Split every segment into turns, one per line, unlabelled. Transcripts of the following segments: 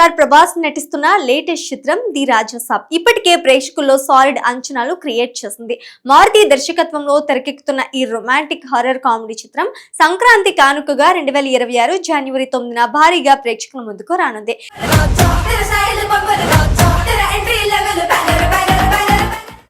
Star Prabhas నటిస్తున్న latest చిత్రం the Raja Saab ఇప్పటికే ప్రేక్షకుల్లో సాలిడ్ అంచనాలు క్రియేట్ చేసింది. మారుతి దర్శకత్వంలో తెరకెక్కుతున్న ఈ రొమాంటిక్ హారర్ కామెడీ చిత్రం సంక్రాంతి కానుకగా 2026 జనవరి 9న భారీగా ప్రేక్షకుల ముందుకు రానుంది.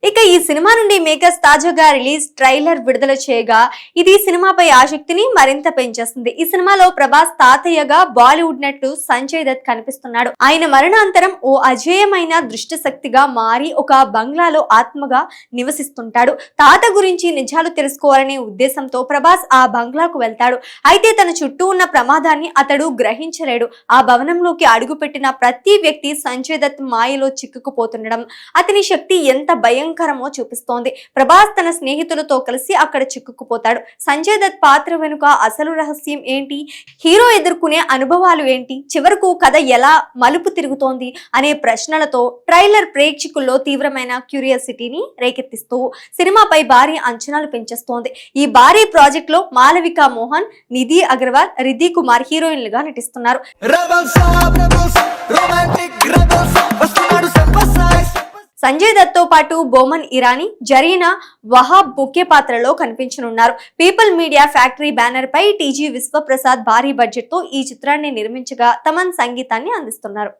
ఇక ఈ సినిమా నుండి మేకర్స్ తాజాగా రిలీజ్ ట్రైలర్ విడుదల చేయగా ఇది సినిమాపై ఆసక్తిని మరింత పెంచేస్తుంది. ఈ సినిమాలో ప్రభాస్ తాతయ్యగా బాలీవుడ్ నటుడు సంజయ్ దత్ కనిపిస్తున్నాడు. ఆయన మరణాంతరం ఓ అజేయమైన దృష్టి శక్తిగా మారి ఒక బంగ్లాలో ఆత్మగా నివసిస్తుంటాడు. తాత గురించి నిజాలు తెలుసుకోవాలనే ఉద్దేశంతో ప్రభాస్ ఆ బంగ్లాకు వెళ్తాడు. అయితే తన చుట్టూ ఉన్న ప్రమాదాన్ని అతడు గ్రహించలేడు. ఆ భవనంలోకి అడుగుపెట్టిన ప్రతి వ్యక్తి సంజయ్ దత్ మాయలో చిక్కుకుపోతుండడం అతని శక్తి ఎంత భయంకరమో చూపిస్తోంది. ప్రభాస్ తన స్నేహితులతో కలిసి అక్కడ చిక్కుకుపోతాడు. సంజయ్ దత్ పాత్ర వెనుక అసలు రహస్యం ఏంటి, హీరో ఎదుర్కొనే అనుభవాలు ఏంటి, చివరకు కథ ఎలా మలుపు తిరుగుతోంది అనే ప్రశ్నలతో ట్రైలర్ ప్రేక్షకుల్లో తీవ్రమైన క్యూరియాసిటీని రేకెత్తిస్తూ సినిమాపై భారీ అంచనాలు పెంచేస్తోంది. ఈ భారీ ప్రాజెక్ట్ లో మాలవిక మోహన్, నిధి అగర్వాల్, రిద్ధి కుమార్ హీరోయిన్లుగా నటిస్తున్నారు. సంజయ్ దత్ తో పాటు బోమన్ ఇరానీ, జరీనా వహాబ్ ముఖ్య పాత్రలో కనిపించనున్నారు. పీపుల్ మీడియా ఫ్యాక్టరీ బ్యానర్ పై టీజీ విశ్వప్రసాద్ భారీ బడ్జెట్ తో ఈ చిత్రాన్ని నిర్మించగా తమన్ సంగీతాన్ని అందిస్తున్నారు.